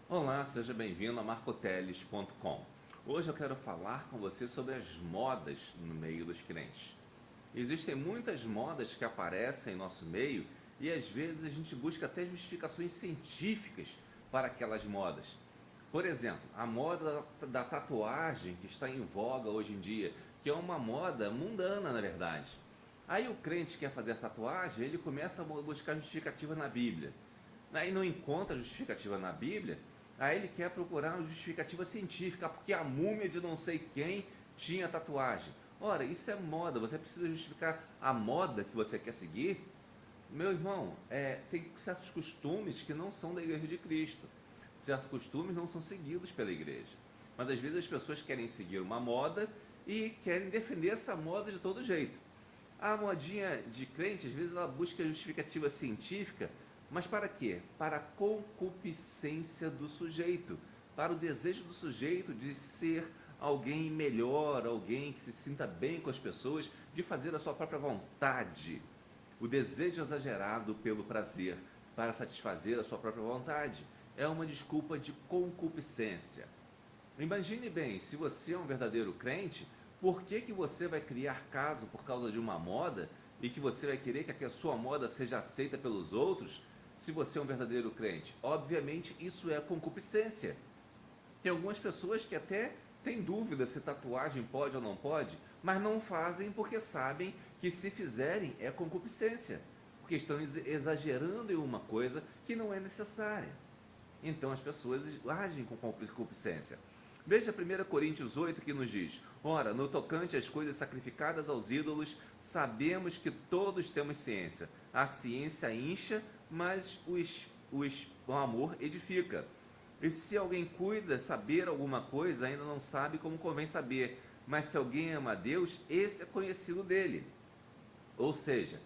Olá, seja bem-vindo a marcoteles.com. Hoje eu quero falar com você sobre as modas no meio dos crentes. Existem muitas modas que aparecem em nosso meio e às vezes a gente busca até justificações científicas para aquelas modas. Por exemplo, a moda da tatuagem que está em voga hoje em dia, que é uma moda mundana na verdade. Aí o crente quer fazer tatuagem, ele começa a buscar justificativa na Bíblia. Aí não encontra justificativa na Bíblia, aí ele quer procurar uma justificativa científica, porque a múmia de não sei quem tinha tatuagem. Ora, isso é moda, você precisa justificar a moda que você quer seguir. Meu irmão, tem certos costumes que não são da Igreja de Cristo. Certos costumes não são seguidos pela igreja. Mas às vezes as pessoas querem seguir uma moda e querem defender essa moda de todo jeito. A modinha de crente, às vezes, ela busca justificativa científica, mas para quê? Para a concupiscência do sujeito, para o desejo do sujeito de ser alguém melhor, alguém que se sinta bem com as pessoas, de fazer a sua própria vontade. O desejo exagerado pelo prazer, para satisfazer a sua própria vontade, é uma desculpa de concupiscência. Imagine bem, se você é um verdadeiro crente, por que você vai criar caso por causa de uma moda e que você vai querer que a sua moda seja aceita pelos outros, se você é um verdadeiro crente? Obviamente isso é concupiscência. Tem algumas pessoas que até têm dúvida se tatuagem pode ou não pode, mas não fazem porque sabem que se fizerem é concupiscência, porque estão exagerando em uma coisa que não é necessária. Então as pessoas agem com concupiscência. Veja 1 Coríntios 8 que nos diz: ora, no tocante às coisas sacrificadas aos ídolos, sabemos que todos temos ciência. A ciência incha, mas o amor edifica. E se alguém cuida saber alguma coisa, ainda não sabe como convém saber. Mas se alguém ama a Deus, esse é conhecido dele. Ou seja,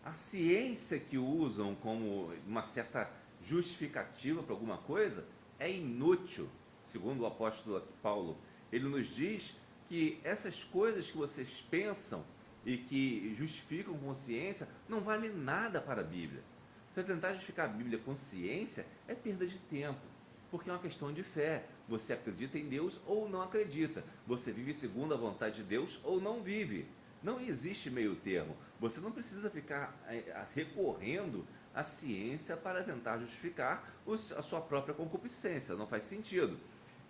a ciência que usam como uma certa justificativa para alguma coisa é inútil, segundo o apóstolo Paulo. Ele nos diz que essas coisas que vocês pensam e que justificam com ciência não valem nada para a Bíblia. Você tentar justificar a Bíblia com ciência é perda de tempo, porque é uma questão de fé. Você acredita em Deus ou não acredita. Você vive segundo a vontade de Deus ou não vive. Não existe meio termo. Você não precisa ficar recorrendo à ciência para tentar justificar a sua própria concupiscência. Não faz sentido.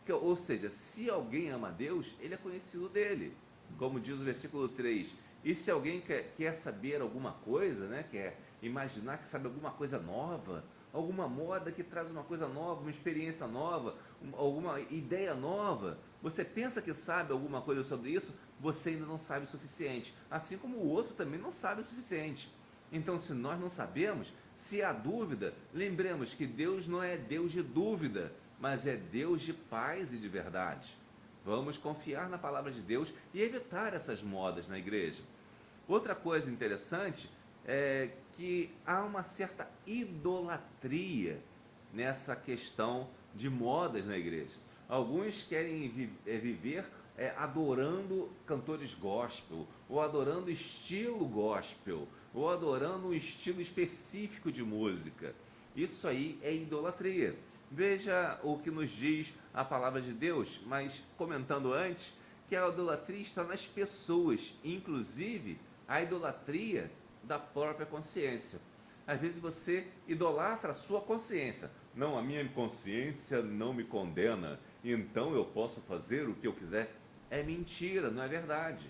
Ou seja, se alguém ama a Deus, ele é conhecido dele. Como diz o versículo 3. E se alguém quer saber alguma coisa, né, quer imaginar que sabe alguma coisa nova, alguma moda que traz uma coisa nova, uma experiência nova, alguma ideia nova, você pensa que sabe alguma coisa sobre isso, você ainda não sabe o suficiente. Assim como o outro também não sabe o suficiente. Então, se nós não sabemos, se há dúvida, lembremos que Deus não é Deus de dúvida, mas é Deus de paz e de verdade. Vamos confiar na palavra de Deus e evitar essas modas na igreja. Outra coisa interessante é que há uma certa idolatria nessa questão de modas na igreja. Alguns querem viver adorando cantores gospel, ou adorando estilo gospel, ou adorando um estilo específico de música. Isso aí é idolatria. Veja o que nos diz a palavra de Deus, mas comentando antes, que a idolatria está nas pessoas, inclusive a idolatria da própria consciência. Às vezes você idolatra a sua consciência. Não, a minha consciência não me condena, então eu posso fazer o que eu quiser. É mentira, não é verdade.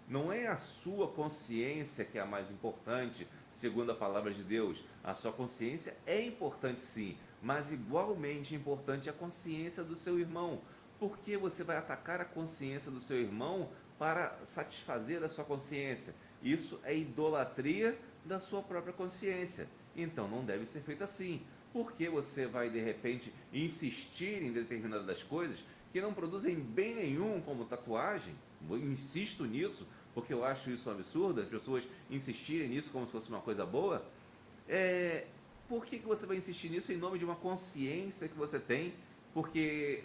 Não é a sua consciência que é a mais importante, segundo a palavra de Deus. A sua consciência é importante sim, mas igualmente importante é a consciência do seu irmão. Por que você vai atacar a consciência do seu irmão para satisfazer a sua consciência? Isso é idolatria da sua própria consciência. Então não deve ser feito assim. Por que você vai de repente insistir em determinadas coisas que não produzem bem nenhum, como tatuagem? Eu insisto nisso porque eu acho isso um absurdo, as pessoas insistirem nisso como se fosse uma coisa boa. Por que você vai insistir nisso em nome de uma consciência que você tem, porque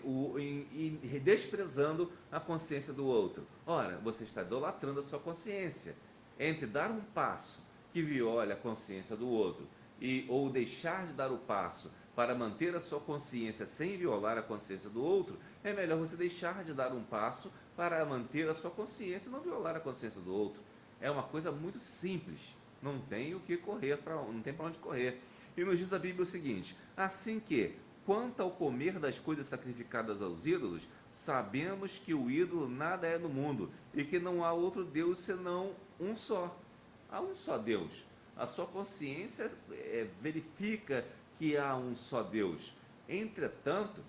desprezando a consciência do outro? Ora, você está idolatrando a sua consciência. Entre dar um passo que viola a consciência do outro ou deixar de dar o passo para manter a sua consciência sem violar a consciência do outro, é melhor você deixar de dar um passo para manter a sua consciência e não violar a consciência do outro. É uma coisa muito simples, não tem o que correr, não tem para onde correr. E nos diz a Bíblia o seguinte: assim que, quanto ao comer das coisas sacrificadas aos ídolos, sabemos que o ídolo nada é no mundo e que não há outro Deus senão um só. Há um só Deus. A sua consciência verifica que há um só Deus. Entretanto,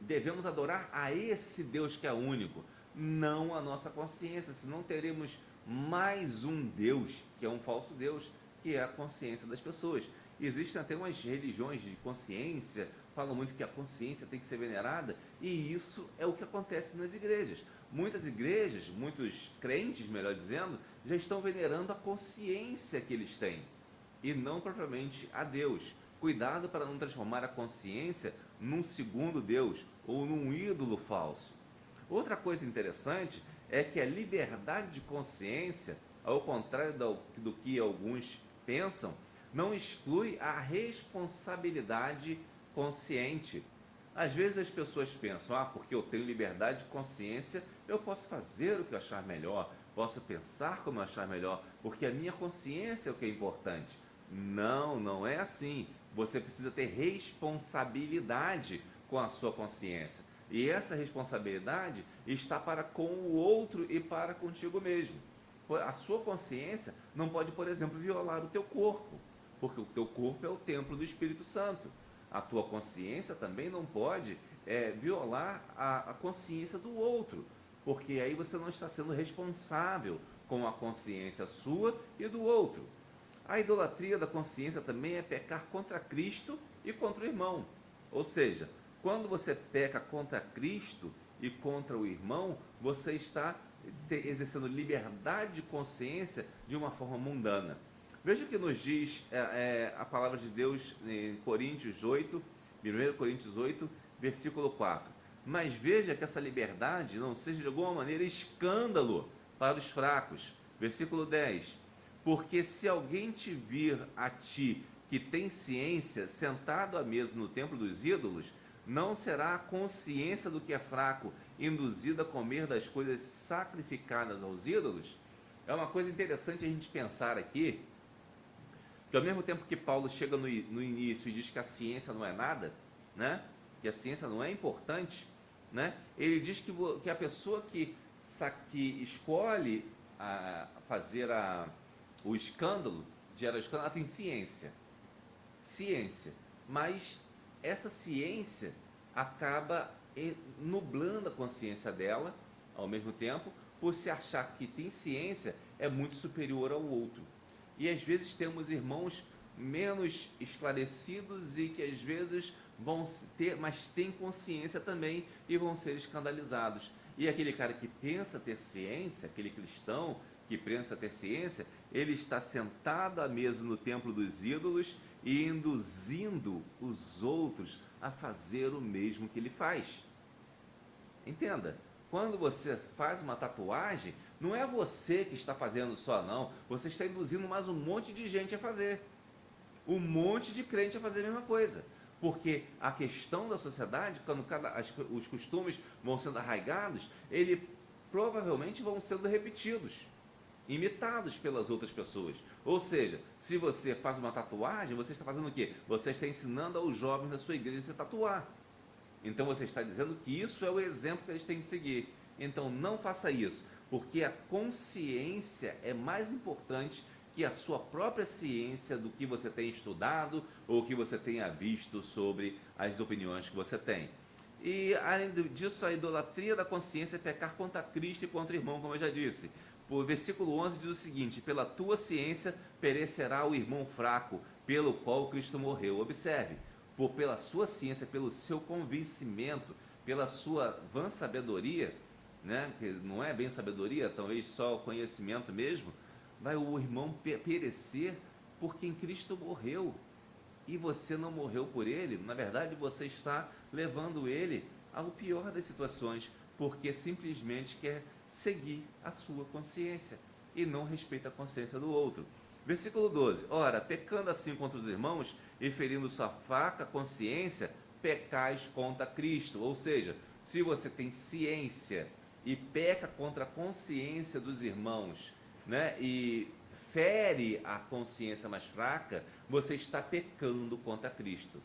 devemos adorar a esse Deus que é único, não a nossa consciência, senão teremos mais um Deus, que é um falso Deus, que é a consciência das pessoas. Existem até umas religiões de consciência, falam muito que a consciência tem que ser venerada, e isso é o que acontece nas igrejas. Muitas igrejas, muitos crentes, melhor dizendo, já estão venerando a consciência que eles têm, e não propriamente a Deus. Cuidado para não transformar a consciência num segundo Deus ou num ídolo falso. Outra coisa interessante é que a liberdade de consciência, ao contrário do que alguns pensam, não exclui a responsabilidade consciente. Às vezes as pessoas pensam, porque eu tenho liberdade de consciência, eu posso fazer o que eu achar melhor, posso pensar como eu achar melhor, porque a minha consciência é o que é importante. Não, não é assim. Você precisa ter responsabilidade com a sua consciência. E essa responsabilidade está para com o outro e para contigo mesmo. A sua consciência não pode, por exemplo, violar o teu corpo, porque o teu corpo é o templo do Espírito Santo. A tua consciência também não pode violar a consciência do outro, porque aí você não está sendo responsável com a consciência sua e do outro. A idolatria da consciência também é pecar contra Cristo e contra o irmão. Ou seja, quando você peca contra Cristo e contra o irmão, você está exercendo liberdade de consciência de uma forma mundana. Veja o que nos diz a palavra de Deus em Coríntios 8, 1 Coríntios 8, versículo 4. Mas veja que essa liberdade não seja de alguma maneira escândalo para os fracos. Versículo 10. Porque se alguém te vir a ti que tem ciência sentado à mesa no templo dos ídolos, não será a consciência do que é fraco induzida a comer das coisas sacrificadas aos ídolos? É uma coisa interessante a gente pensar aqui, que ao mesmo tempo que Paulo chega no início e diz que a ciência não é nada, né? Que a ciência não é importante, né? Ele diz que a pessoa que escolhe fazer o escândalo, gera o escândalo, ela tem ciência, mas essa ciência acaba nublando a consciência dela, ao mesmo tempo, por se achar que tem ciência é muito superior ao outro. E às vezes temos irmãos menos esclarecidos e que às vezes vão ter, mas têm consciência também e vão ser escandalizados. E aquele cara que pensa ter ciência, aquele cristão que pensa ter ciência, ele está sentado à mesa no templo dos ídolos e induzindo os outros a fazer o mesmo que ele faz. Entenda, quando você faz uma tatuagem, não é você que está fazendo só não, você está induzindo mais um monte de gente a fazer. Um monte de crente a fazer a mesma coisa. Porque a questão da sociedade, quando os costumes vão sendo arraigados, eles provavelmente vão sendo repetidos, imitados pelas outras pessoas. Ou seja, se você faz uma tatuagem, você está fazendo o quê? Você está ensinando aos jovens da sua igreja a se tatuar. Então você está dizendo que isso é o exemplo que eles têm que seguir. Então não faça isso, porque a consciência é mais importante que a sua própria ciência do que você tem estudado ou que você tenha visto sobre as opiniões que você tem. E além disso, a idolatria da consciência é pecar contra Cristo e contra o irmão, como eu já disse. O versículo 11 diz o seguinte: pela tua ciência perecerá o irmão fraco, pelo qual Cristo morreu. Observe, pela sua ciência, pelo seu convencimento, pela sua vã sabedoria, né, que não é bem sabedoria, talvez só o conhecimento mesmo, vai o irmão perecer por quem Cristo morreu. E você não morreu por ele, na verdade você está levando ele ao pior das situações, porque simplesmente quer seguir a sua consciência e não respeita a consciência do outro. Versículo 12: ora, pecando assim contra os irmãos, e ferindo sua fraca consciência, pecais contra Cristo. Ou seja, se você tem ciência e peca contra a consciência dos irmãos, né, e fere a consciência mais fraca, você está pecando contra Cristo.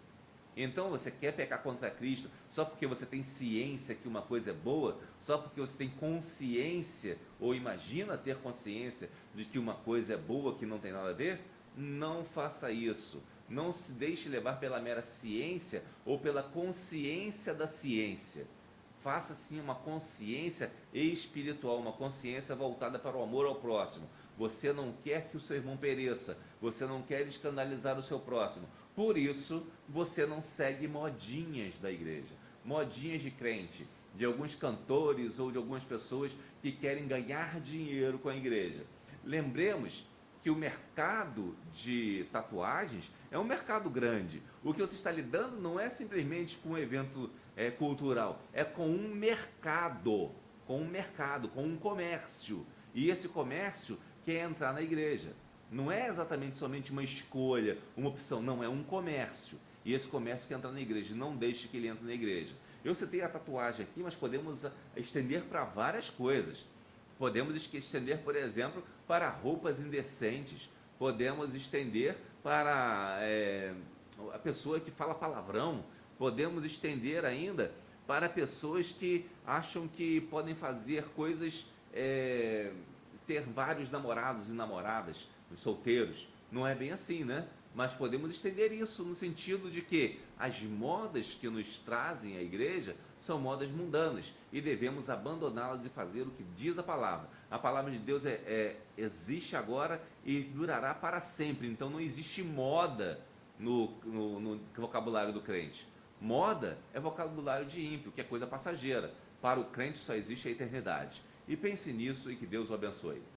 Então você quer pecar contra Cristo só porque você tem ciência que uma coisa é boa, só porque você tem consciência ou imagina ter consciência de que uma coisa é boa que não tem nada a ver? Não faça isso. Não se deixe levar pela mera ciência ou pela consciência da ciência. Faça sim uma consciência espiritual, uma consciência voltada para o amor ao próximo. Você não quer que o seu irmão pereça, você não quer escandalizar o seu próximo. Por isso, você não segue modinhas da igreja, modinhas de crente, de alguns cantores ou de algumas pessoas que querem ganhar dinheiro com a igreja. Lembremos que o mercado de tatuagens é um mercado grande. O que você está lidando não é simplesmente com um evento cultural, é com um mercado, com um comércio. E esse comércio quer entrar na igreja. Não é exatamente somente uma escolha, uma opção, não, é um comércio. E esse comércio quer entrar na igreja, não deixe que ele entre na igreja. Eu citei a tatuagem aqui, mas podemos estender para várias coisas. Podemos estender, por exemplo, para roupas indecentes. Podemos estender para a pessoa que fala palavrão. Podemos estender ainda para pessoas que acham que podem fazer coisas, ter vários namorados e namoradas, os solteiros. Não é bem assim, né? Mas podemos estender isso no sentido de que as modas que nos trazem à igreja são modas mundanas e devemos abandoná-las e fazer o que diz a palavra. A palavra de Deus existe agora e durará para sempre. Então não existe moda no vocabulário do crente. Moda é vocabulário de ímpio, que é coisa passageira. Para o crente só existe a eternidade. E pense nisso e que Deus o abençoe.